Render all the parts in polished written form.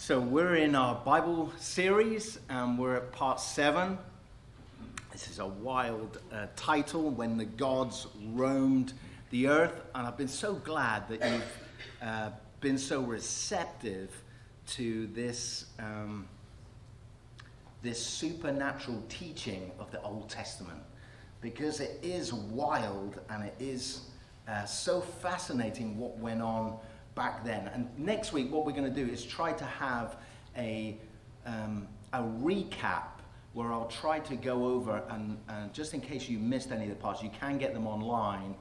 So we're in our Bible series and we're at part 7. This is a wild title, When the Gods Roamed the Earth. And I've been so glad that you've been so receptive to this supernatural teaching of the Old Testament. Because it is wild and it is so fascinating what went on back then. And next week what we're going to do is try to have a recap where I'll try to go over and just in case you missed any of the parts, you can get them online,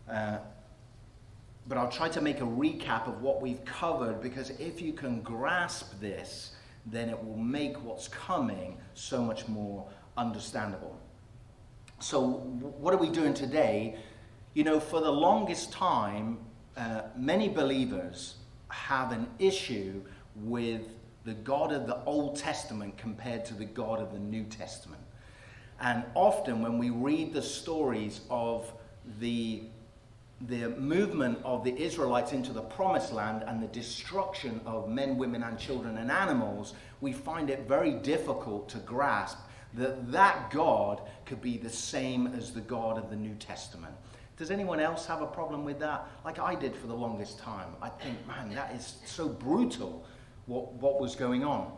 but I'll try to make a recap of what we've covered, because if you can grasp this, then it will make what's coming so much more understandable. So what are we doing today? You know, for the longest time, many believers have an issue with the God of the Old Testament compared to the God of the New Testament. And often when we read the stories of the movement of the Israelites into the Promised Land and the destruction of men, women, and children and animals, we find it very difficult to grasp that God could be the same as the God of the New Testament. Does anyone else have a problem with that? Like I did for the longest time. I think, man, that is so brutal, what was going on.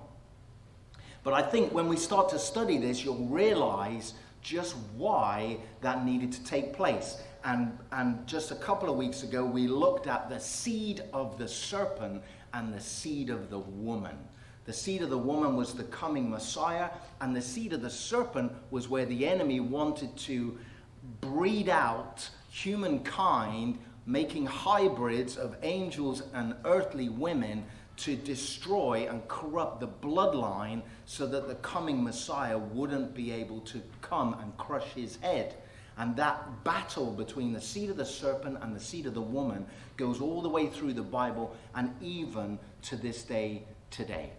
But I think when we start to study this, you'll realize just why that needed to take place. And just a couple of weeks ago, we looked at the seed of the serpent and the seed of the woman. The seed of the woman was the coming Messiah, and the seed of the serpent was where the enemy wanted to breed out humankind, making hybrids of angels and earthly women to destroy and corrupt the bloodline so that the coming Messiah wouldn't be able to come and crush his head. And that battle between the seed of the serpent and the seed of the woman goes all the way through the Bible and even to this day today.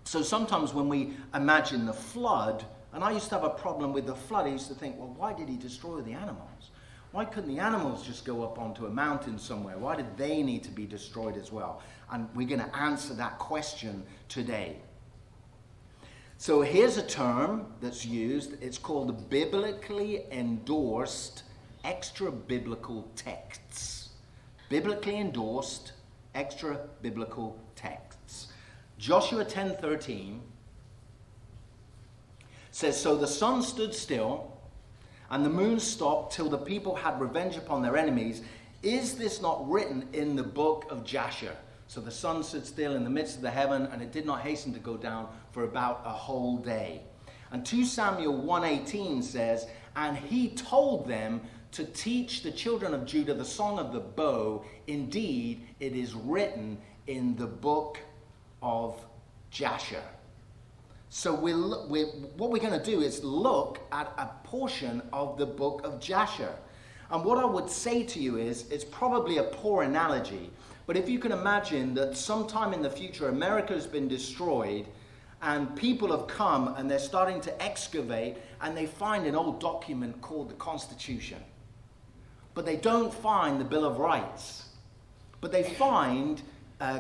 So sometimes when we imagine the flood, and I used to have a problem with the flood, I used to think, well, why did he destroy the animals? Why couldn't the animals just go up onto a mountain somewhere? Why did they need to be destroyed as well? And we're going to answer that question today. So here's a term that's used. It's called biblically endorsed extra-biblical texts. Biblically endorsed extra-biblical texts. Joshua 10:13 says, "So the sun stood still, and the moon stopped till the people had revenge upon their enemies. Is this not written in the book of Jasher?" So the sun stood still in the midst of the heaven, and it did not hasten to go down for about a whole day. And 2 Samuel 1:18 says, "And he told them to teach the children of Judah the song of the bow. Indeed, it is written in the book of Jasher." So what we're going to do is look at a portion of the book of Jasher. And what I would say to you is, it's probably a poor analogy, but if you can imagine that sometime in the future America has been destroyed and people have come and they're starting to excavate and they find an old document called the Constitution. But they don't find the Bill of Rights. But they find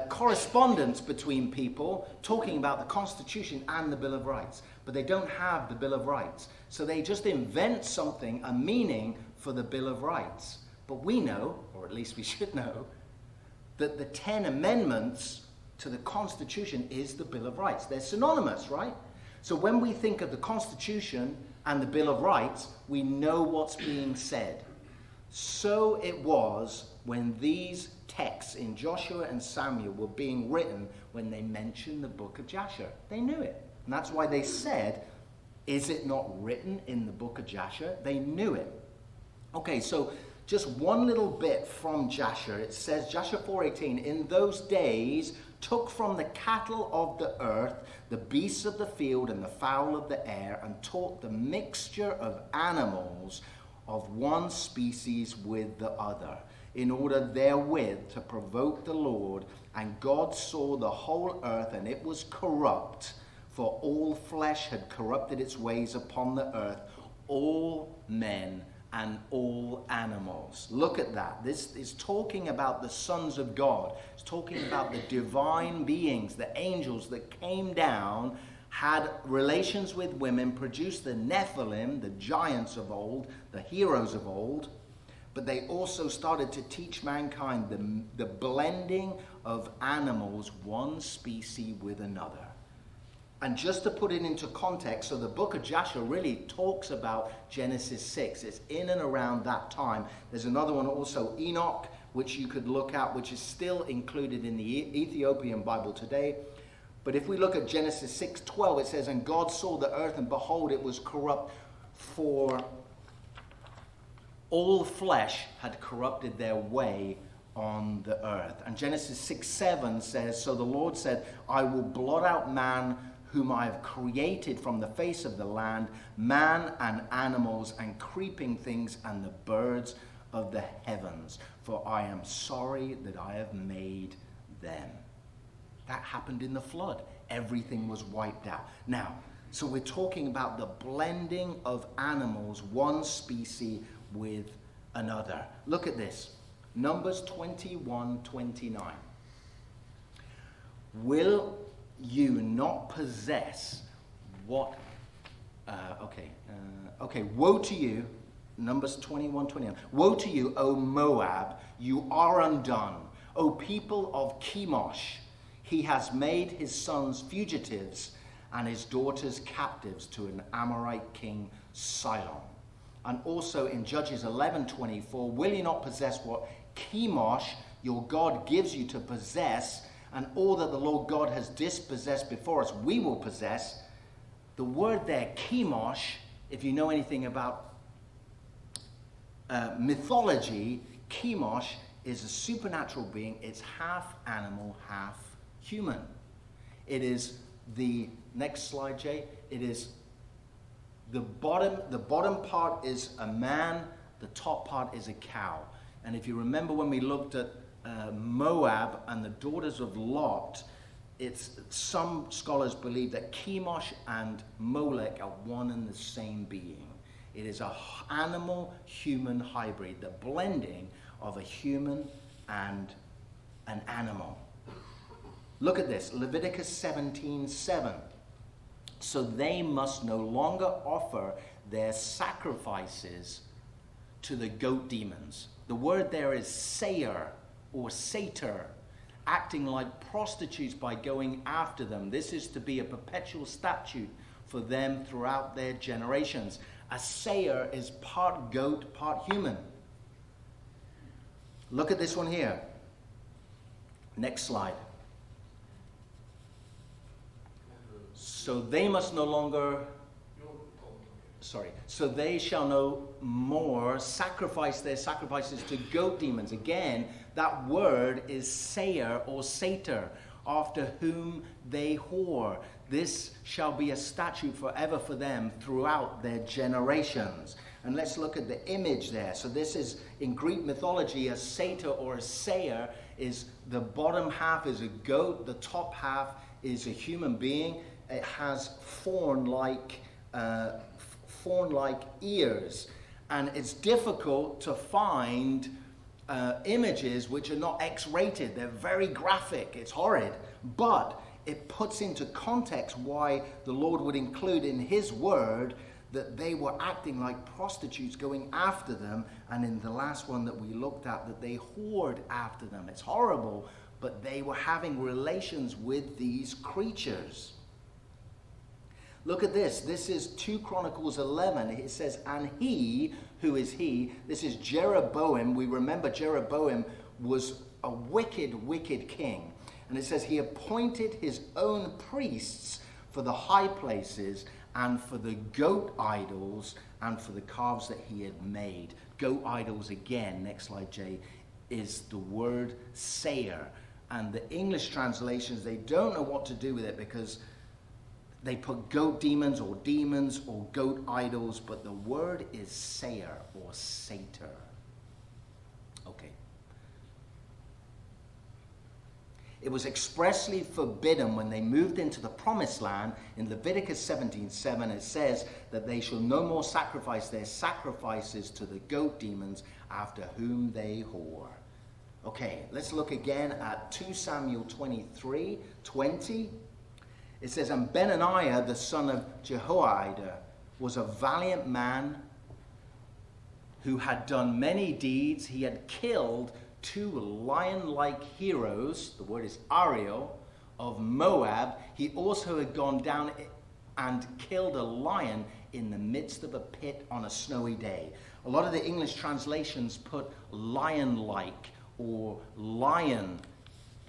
correspondence between people talking about the Constitution and the Bill of Rights, but they don't have the Bill of Rights. So they just invent something, a meaning for the Bill of Rights. But we know, or at least we should know, that the 10 amendments to the Constitution is the Bill of Rights. They're synonymous, right? So when we think of the Constitution and the Bill of Rights, we know what's being said. So it was when these texts in Joshua and Samuel were being written when they mentioned the book of Jasher. They knew it. And that's why they said, "Is it not written in the book of Jasher?" They knew it. Okay, so just one little bit from Jasher. It says, Jasher 4:18, "In those days took from the cattle of the earth the beasts of the field and the fowl of the air, and taught the mixture of animals of one species with the other, in order therewith to provoke the Lord. And God saw the whole earth, and it was corrupt, for all flesh had corrupted its ways upon the earth. All men and all animals. Look at that. This is talking about the sons of God. It's talking about the divine beings, the angels that came down, had relations with women, produced the Nephilim, the giants of old, the heroes of old. But they also started to teach mankind the blending of animals, one species with another. And just to put it into context, so the book of Joshua really talks about Genesis 6. It's in and around that time. There's another one also, Enoch, which you could look at, which is still included in the Ethiopian Bible today. But if we look at Genesis 6:12, it says, "And God saw the earth, and behold, it was corrupt, for all flesh had corrupted their way on the earth." And Genesis 6:7 says, "So the Lord said, I will blot out man whom I have created from the face of the land, man and animals and creeping things and the birds of the heavens, for I am sorry that I have made them." That happened in the flood. Everything was wiped out. Now, so we're talking about the blending of animals, one species with another. Look at this. Numbers 21:29. "Will you not possess what..." Woe to you. Numbers 21:29. "Woe to you, O Moab, you are undone. O people of Chemosh, he has made his sons fugitives and his daughters captives to an Amorite king, Sihon." And also in Judges 11:24, "Will you not possess what Chemosh, your God, gives you to possess, and all that the Lord God has dispossessed before us, we will possess." The word there, Chemosh, if you know anything about mythology, Chemosh is a supernatural being. It's half animal, half human. It is the, next slide, Jay, it is the bottom part is a man, the top part is a cow. And if you remember when we looked at Moab and the daughters of Lot, some scholars believe that Chemosh and Molech are one and the same being. It is an animal-human hybrid, the blending of a human and an animal. Look at this, Leviticus 17:7. "So they must no longer offer their sacrifices to the goat demons." The word there is sayer or satyr, acting like prostitutes by going after them. This is to be a perpetual statute for them throughout their generations. A sayer is part goat, part human. Look at this one here. Next slide. "So they must no longer..." "So they shall no more sacrifice their sacrifices to goat demons." Again, that word is sayer or satyr, after whom they whore. "This shall be a statute forever for them throughout their generations." And let's look at the image there. So this is, in Greek mythology, a satyr or a sayer is the bottom half is a goat, the top half is a human being. It has fawn-like ears, and it's difficult to find images which are not X-rated. They're very graphic. It's horrid, but it puts into context why the Lord would include in his word that they were acting like prostitutes going after them, and in the last one that we looked at, that they whored after them. It's horrible, but they were having relations with these creatures. Look at this. This is 2 Chronicles 11. It says, "And he," who is he? This is Jeroboam. We remember Jeroboam was a wicked, wicked king. And it says, "He appointed his own priests for the high places and for the goat idols and for the calves that he had made." Goat idols, again, next slide, Jay, is the word sayer. And the English translations, they don't know what to do with it because they put goat demons or goat idols, but the word is sayer or satyr. Okay. It was expressly forbidden when they moved into the promised land. In Leviticus 17:7, it says that they shall no more sacrifice their sacrifices to the goat demons after whom they whore. Okay, let's look again at 2 Samuel 23:20. It says, and Benaniah, the son of Jehoiada, was a valiant man who had done many deeds. He had killed 2 lion-like heroes, the word is Ariel, of Moab. He also had gone down and killed a lion in the midst of a pit on a snowy day. A lot of the English translations put lion-like or lion,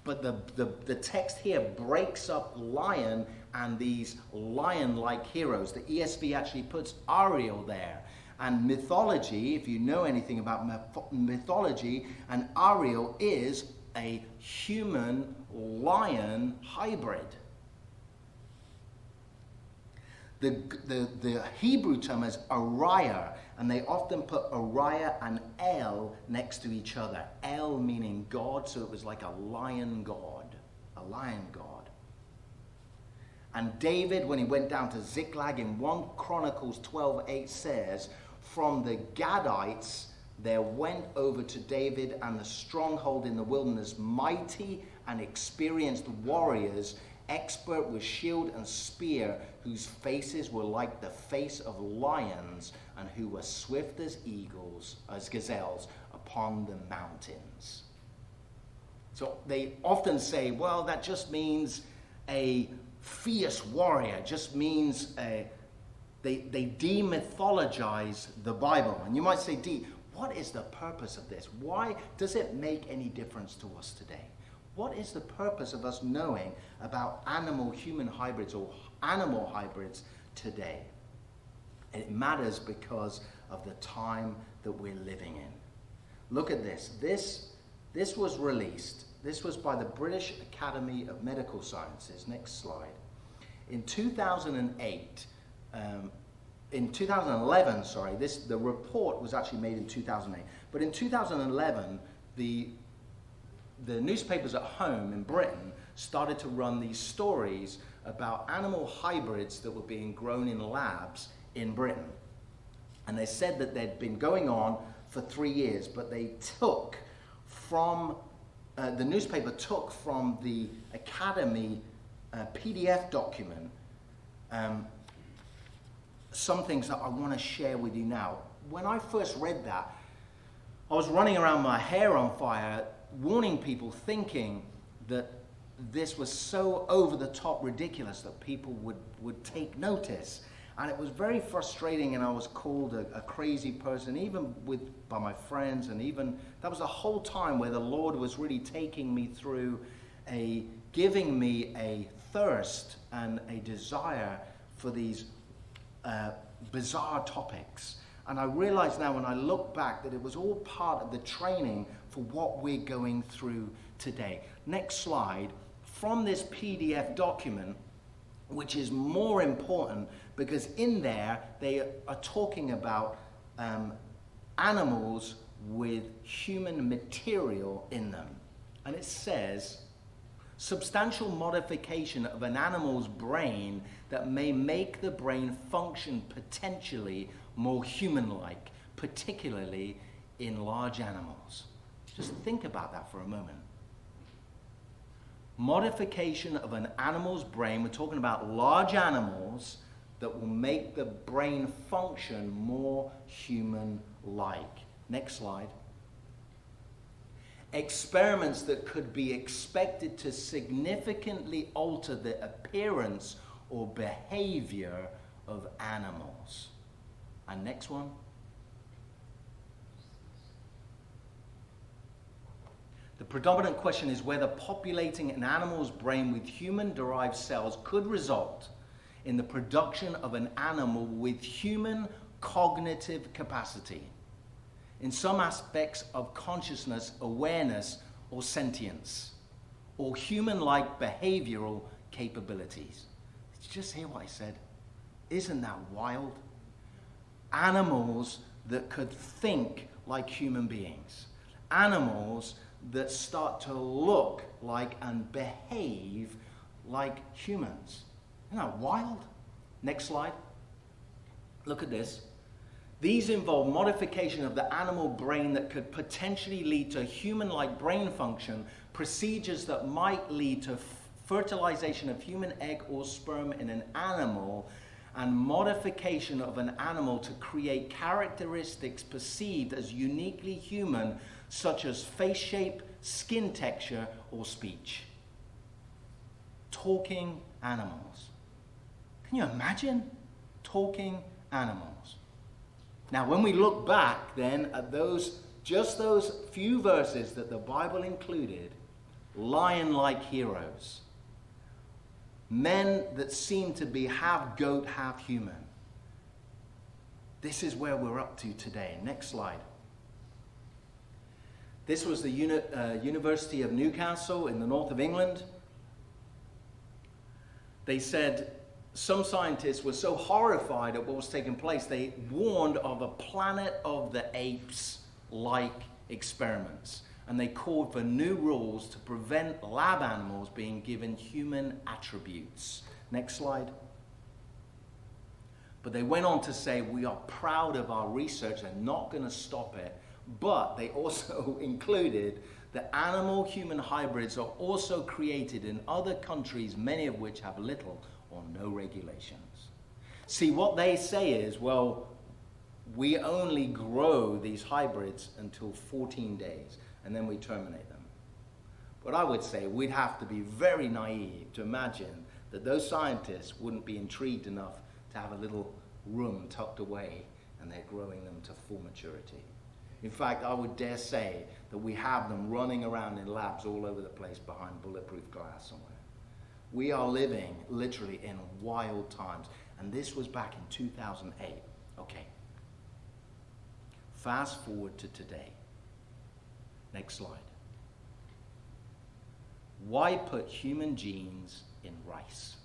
but the text here breaks up lion and these lion-like heroes. The ESV actually puts Ariel there. And mythology, if you know anything about mythology, an Ariel is a human-lion hybrid. The Hebrew term is Ariah, and they often put Ariah and El next to each other. El meaning God, so it was like a lion god, a lion god. And David, when he went down to Ziklag in 1 Chronicles 12:8 says, from the Gadites there went over to David and the stronghold in the wilderness mighty and experienced warriors, expert with shield and spear, whose faces were like the face of lions and who were swift as eagles, as gazelles, upon the mountains. So they often say, well, that just means a fierce warrior, just means they demythologize the Bible. And you might say, what is the purpose of this? Why does it make any difference to us today? What is the purpose of us knowing about animal-human hybrids or animal hybrids today? It matters because of the time that we're living in. Look at this. This was released. This was by the British Academy of Medical Sciences. Next slide. In 2008, in 2011, sorry, the report was actually made in 2008. But in 2011, the newspapers at home in Britain started to run these stories about animal hybrids that were being grown in labs in Britain. And they said that they'd been going on for 3 years, but they took from, the newspaper took from the Academy PDF document some things that I want to share with you now. When I first read that, I was running around my hair on fire, warning people, thinking that this was so over-the-top ridiculous that people would take notice. And it was very frustrating, and I was called a crazy person, even by my friends, and even that was the whole time where the Lord was really taking me through giving me a thirst and a desire for these bizarre topics. And I realize now when I look back that it was all part of the training for what we're going through today. Next slide. From this PDF document, which is more important because in there they are talking about animals with human material in them. And it says, substantial modification of an animal's brain that may make the brain function potentially more human-like, particularly in large animals. Just think about that for a moment. Modification of an animal's brain, we're talking about large animals, that will make the brain function more human-like. Next slide. Experiments that could be expected to significantly alter the appearance or behavior of animals. And next one. The predominant question is whether populating an animal's brain with human-derived cells could result in the production of an animal with human cognitive capacity, in some aspects of consciousness, awareness, or sentience, or human-like behavioral capabilities. Did you just hear what I said? Isn't that wild? Animals that could think like human beings. Animals that start to look like and behave like humans. Isn't that wild? Next slide. Look at this. These involve modification of the animal brain that could potentially lead to human-like brain function, procedures that might lead to fertilization of human egg or sperm in an animal, and modification of an animal to create characteristics perceived as uniquely human, such as face shape, skin texture, or speech. Talking animals. Can you imagine? Talking animals. Now, when we look back then at just those few verses that the Bible included, lion-like heroes, men that seem to be half goat, half human. This is where we're up to today. Next slide. This was the University of Newcastle in the north of England. They said some scientists were so horrified at what was taking place, they warned of a Planet of the Apes-like experiments. And they called for new rules to prevent lab animals being given human attributes. Next slide. But they went on to say, we are proud of our research and not going to stop it. But they also included that animal-human hybrids are also created in other countries, many of which have little or no regulations. See, what they say is, well, we only grow these hybrids until 14 days, and then we terminate them. But I would say we'd have to be very naive to imagine that those scientists wouldn't be intrigued enough to have a little room tucked away and they're growing them to full maturity. In fact, I would dare say that we have them running around in labs all over the place behind bulletproof glass somewhere. We are living literally in wild times, and this was back in 2008. Okay. Fast forward to today. Next slide. Why put human genes in rice?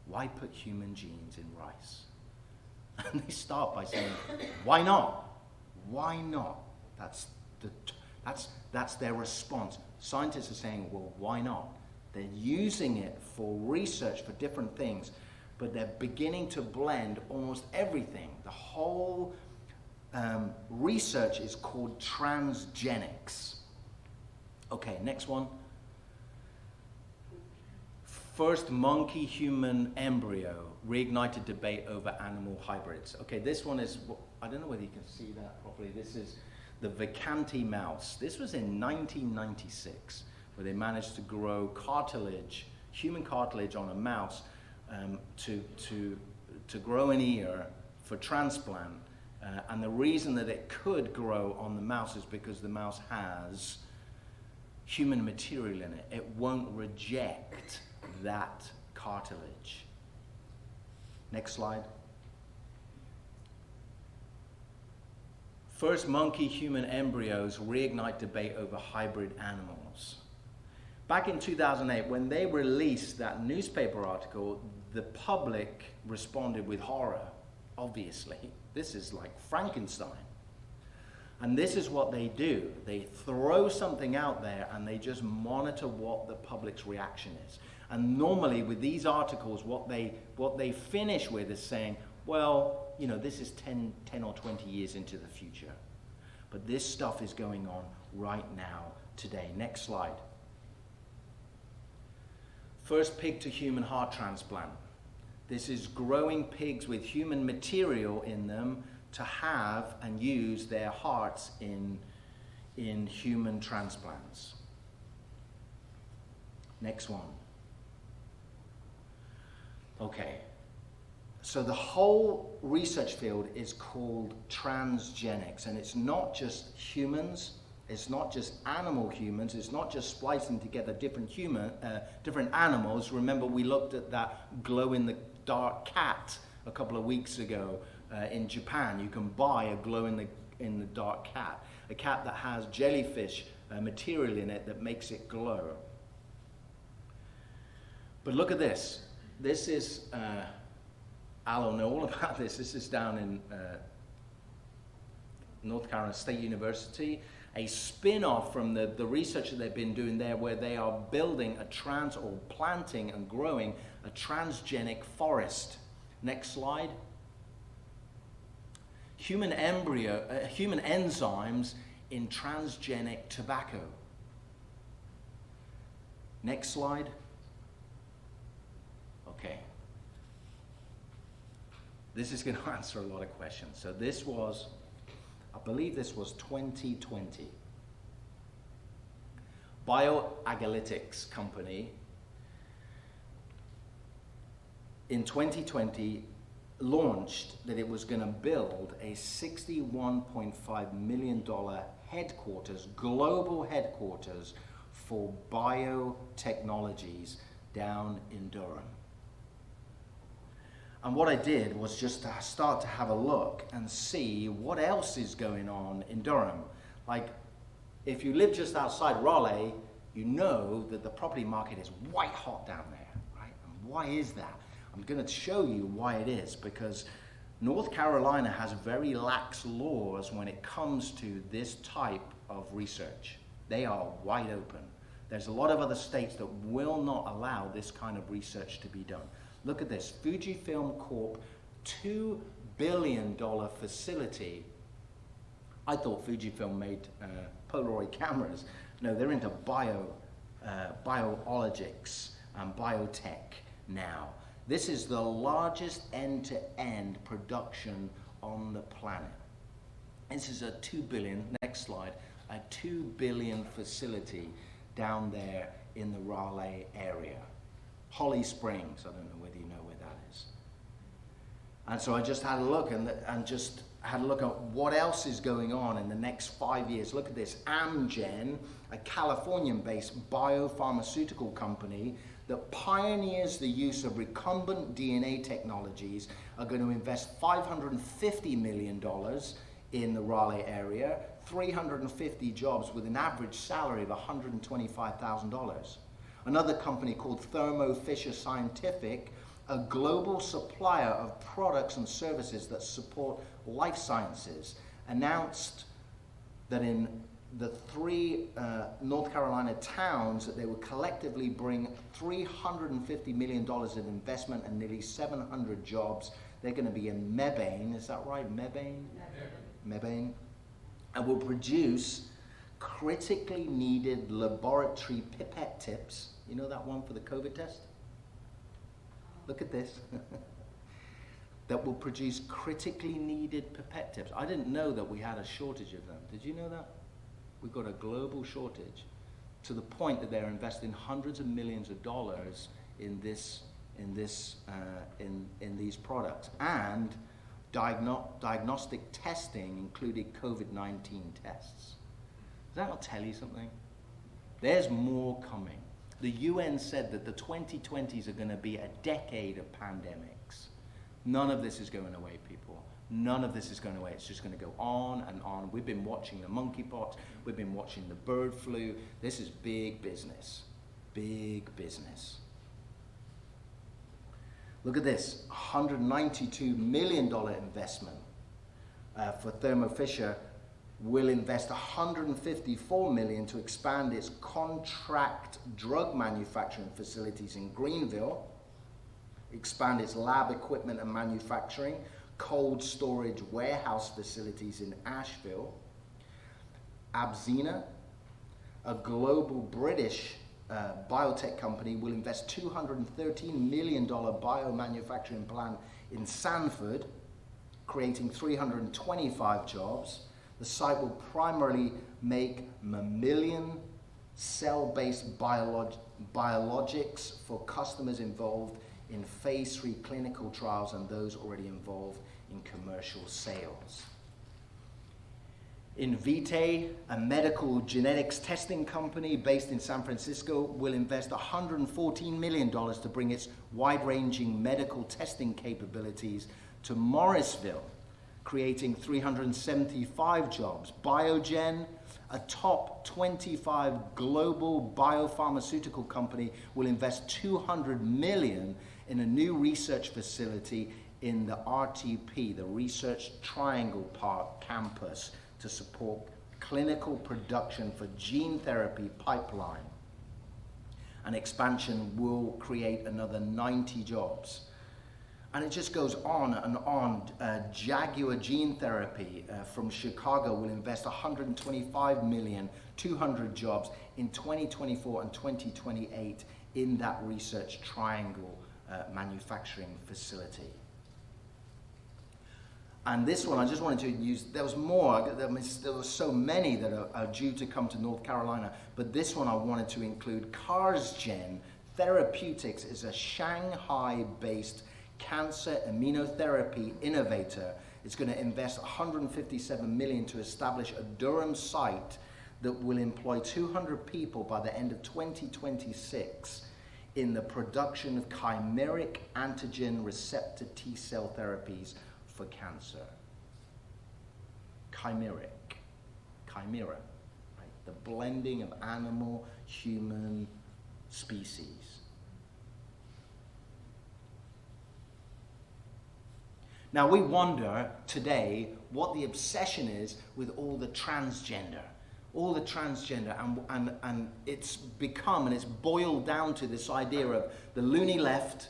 Why put human genes in rice? And they start by saying, why not? Why not? That's their response. Scientists are saying, well, why not? They're using it for research for different things, but they're beginning to blend almost everything. The whole research is called transgenics. Okay, next one. First monkey-human embryo reignited debate over animal hybrids. Okay, this one is, I don't know whether you can see that properly. This is the Vacanti mouse. This was in 1996, where they managed to grow cartilage, human cartilage on a mouse to grow an ear for transplant. And the reason that it could grow on the mouse is because the mouse has human material in it. It won't reject that cartilage. Next slide. First monkey-human embryos reignite debate over hybrid animals. Back in 2008, when they released that newspaper article, the public responded with horror, obviously. This is like Frankenstein. And this is what they do. They throw something out there and they just monitor what the public's reaction is. And normally with these articles, what they finish with is saying, well, you know, this is 10 or 20 years into the future. But this stuff is going on right now, today. Next slide. First pig to human heart transplant. This is growing pigs with human material in them to have and use their hearts in human transplants. Next one. Okay. So the whole research field is called transgenics, and it's not just humans, it's not just animal humans, it's not just splicing together different animals. Remember, we looked at that glow-in-the-dark cat a couple of weeks ago in Japan. You can buy a glow-in-the-dark cat, a cat that has jellyfish material in it that makes it glow. But look at this. This is... I'll know all about this. This is down in North Carolina State University, a spin-off from the research that they've been doing there, where they are building planting and growing a transgenic forest. Next slide. Human enzymes in transgenic tobacco. Next slide. Okay. This is going to answer a lot of questions. So this was, I believe this was 2020. Bioagalytics company in 2020 launched that it was going to build a $61.5 million headquarters, global headquarters for biotechnologies down in Durham. And what I did was just to start to have a look and see what else is going on in Durham. Like, if you live just outside Raleigh, you know that the property market is white hot down there, right? And why is that? I'm going to show you why it is, because North Carolina has very lax laws when it comes to this type of research. They are wide open. There's a lot of other states that will not allow this kind of research to be done. Look at this, Fujifilm Corp, $2 billion facility. I thought Fujifilm made Polaroid cameras. No, they're into biologics and biotech now. This is the largest end-to-end production on the planet. This is a 2 billion, next slide, a 2 billion facility down there in the Raleigh area. Holly Springs, I don't know whether you know where that is. And so I just had a look and just had a look at what else is going on in the next 5 years. Look at this, Amgen, a Californian-based biopharmaceutical company that pioneers the use of recombinant DNA technologies, are going to invest $550 million in the Raleigh area, 350 jobs with an average salary of $125,000. Another company called Thermo Fisher Scientific, a global supplier of products and services that support life sciences, announced that in the 3 North Carolina towns that they would collectively bring $350 million of investment and nearly 700 jobs. They're going to be in Mebane, is that right? Mebane. And will produce critically needed laboratory pipette tips. You know that one for the COVID test? Look at this. That will produce critically needed pipette tips. I didn't know that we had a shortage of them. Did you know that? We've got a global shortage, to the point that they're investing hundreds of millions of dollars in these products, and diagnostic testing, including COVID-19 tests. Does that not tell you something? There's more coming. The UN said that the 2020s are going to be a decade of pandemics. None of this is going away, people. None of this is going away. It's just going to go on and on. We've been watching the monkeypox. We've been watching the bird flu. This is big business. Big business. Look at this, $192 million investment for Thermo Fisher. Will invest $154 million to expand its contract drug manufacturing facilities in Greenville, expand its lab equipment and manufacturing, cold storage warehouse facilities in Asheville. Abzena, a global British biotech company, will invest $213 million biomanufacturing plant in Sanford, creating 325 jobs. The site will primarily make mammalian cell-based biologics for customers involved in phase 3 clinical trials and those already involved in commercial sales. Invitae, a medical genetics testing company based in San Francisco, will invest $114 million to bring its wide-ranging medical testing capabilities to Morrisville, creating 375 jobs. Biogen, a top 25 global biopharmaceutical company, will invest $200 million in a new research facility in the RTP, the Research Triangle Park campus, to support clinical production for gene therapy pipeline. And expansion will create another 90 jobs. And it just goes on and on. Jaguar Gene Therapy from Chicago will invest 125 million, 200 jobs in 2024 and 2028 in that research triangle manufacturing facility. And this one, I just wanted to use, there was more, there were so many that are due to come to North Carolina, but this one I wanted to include. CarsGen Therapeutics is a Shanghai-based cancer immunotherapy innovator. It's going to invest 157 million to establish a Durham site that will employ 200 people by the end of 2026 in the production of chimeric antigen receptor T-cell therapies for cancer. Chimera, right? The blending of animal, human species. Now we wonder today what the obsession is with all the transgender, and it's become, and it's boiled down to this idea of the loony left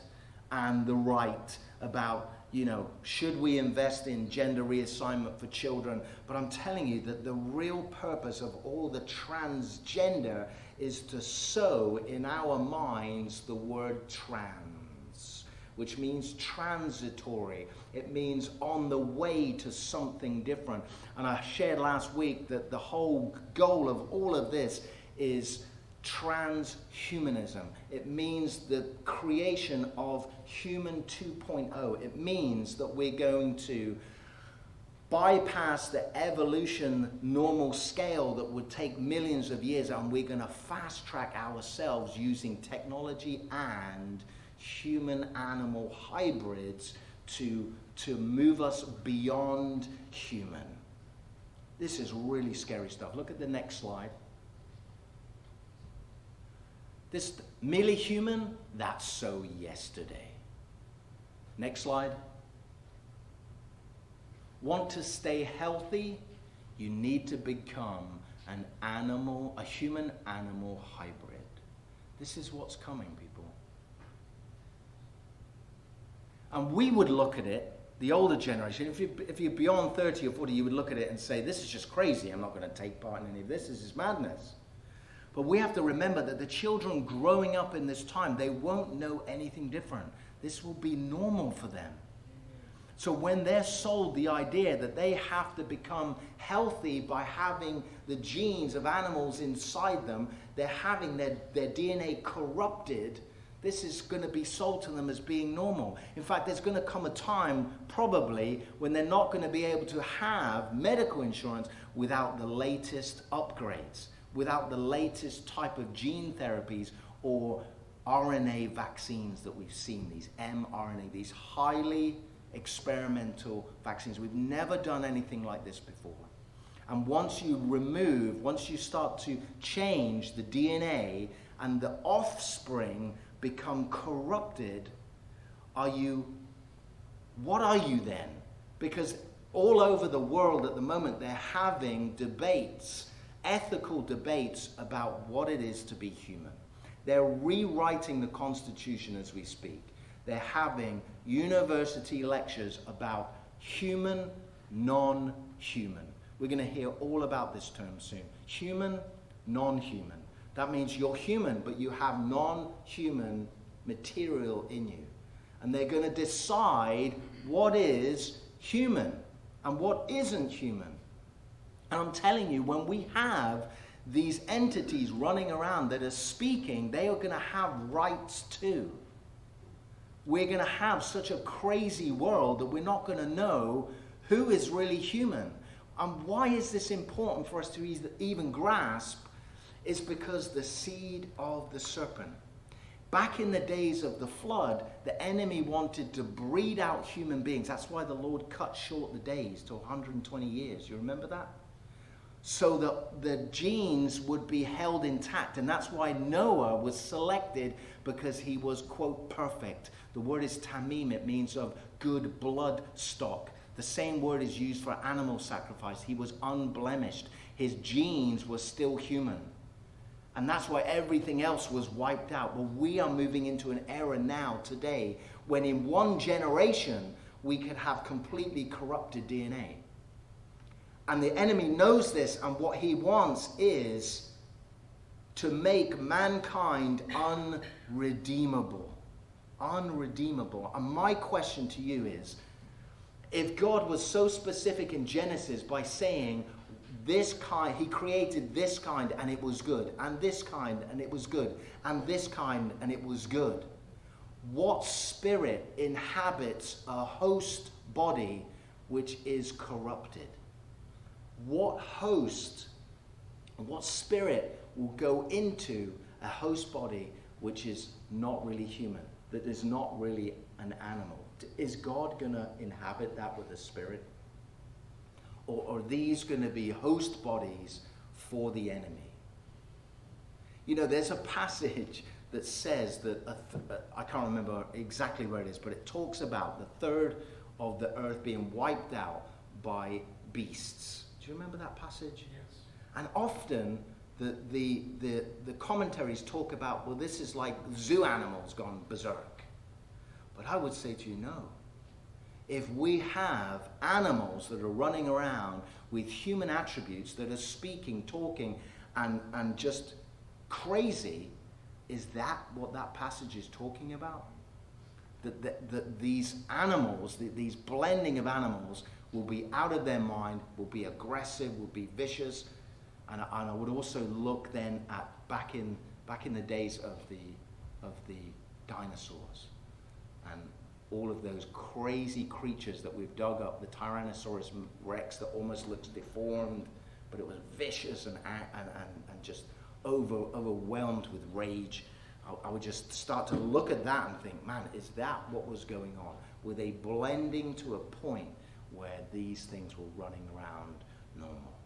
and the right about, you know, should we invest in gender reassignment for children? But I'm telling you that the real purpose of all the transgender is to sow in our minds the word trans, which means transitory. It means on the way to something different. And I shared last week that the whole goal of all of this is transhumanism. It means the creation of human 2.0. It means that we're going to bypass the evolution normal scale that would take millions of years, and we're going to fast track ourselves using technology and human-animal hybrids to move us beyond human. This is really scary stuff. Look at the next slide. This merely human, that's so yesterday. Next slide. Want to stay healthy? You need to become a human-animal hybrid. This is what's coming, people. And we would look at it, the older generation, if you're beyond 30 or 40, you would look at it and say, this is just crazy. I'm not going to take part in any of this. This is madness. But we have to remember that the children growing up in this time, they won't know anything different. This will be normal for them. So when they're sold the idea that they have to become healthy by having the genes of animals inside them, they're having their DNA corrupted, this is going to be sold to them as being normal. In fact, there's going to come a time, probably, when they're not going to be able to have medical insurance without the latest upgrades, without the latest type of gene therapies or RNA vaccines that we've seen, these mRNA, these highly experimental vaccines. We've never done anything like this before. And once you start to change the DNA and the offspring become corrupted, what are you then? Because all over the world at the moment, they're having debates, ethical debates about what it is to be human. They're rewriting the Constitution as we speak. They're having university lectures about human, non-human. We're going to hear all about this term soon. Human, non-human. That means you're human, but you have non-human material in you. And they're going to decide what is human and what isn't human. And I'm telling you, when we have these entities running around that are speaking, they are going to have rights too. We're going to have such a crazy world that we're not going to know who is really human. And why is this important for us to even grasp? It's because the seed of the serpent. Back in the days of the flood, the enemy wanted to breed out human beings. That's why the Lord cut short the days to 120 years. You remember that? So that the genes would be held intact. And that's why Noah was selected, because he was, quote, perfect. The word is tamim. It means of good blood stock. The same word is used for animal sacrifice. He was unblemished. His genes were still human. And that's why everything else was wiped out. Well, we are moving into an era now, today, when in one generation, we could have completely corrupted DNA. And the enemy knows this, and what he wants is to make mankind unredeemable. Unredeemable. And my question to you is, if God was so specific in Genesis by saying, this kind, he created this kind and it was good, and this kind and it was good, and this kind and it was good, what spirit inhabits a host body which is corrupted? What host, what spirit will go into a host body which is not really human, that is not really an animal? Is God going to inhabit that with a spirit? Or are these going to be host bodies for the enemy? You know, there's a passage that says that, I can't remember exactly where it is, but it talks about the third of the earth being wiped out by beasts. Do you remember that passage? Yes. And often the commentaries talk about, well, this is like zoo animals gone berserk. But I would say to you, no. If we have animals that are running around with human attributes that are speaking, talking, and just crazy, is that what that passage is talking about? That these animals, these blending of animals, will be out of their mind, will be aggressive, will be vicious. And I would also look then at back in the days of the dinosaurs, and all of those crazy creatures that we've dug up, the Tyrannosaurus Rex that almost looks deformed, but it was vicious and just overwhelmed with rage. I would just start to look at that and think, man, is that what was going on? Were they blending to a point where these things were running around normal?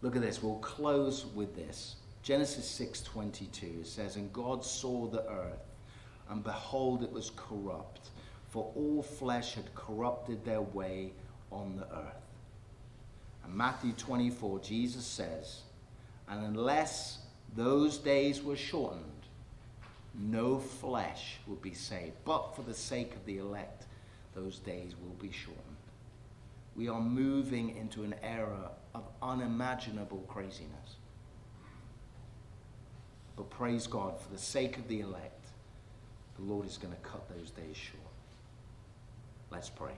Look at this. We'll close with this. Genesis 6:22, it says, and God saw the earth, and behold, it was corrupt, for all flesh had corrupted their way on the earth. And Matthew 24, Jesus says, and unless those days were shortened, no flesh would be saved. But for the sake of the elect, those days will be shortened. We are moving into an era of unimaginable craziness. But praise God, for the sake of the elect, the Lord is going to cut those days short. Let's pray.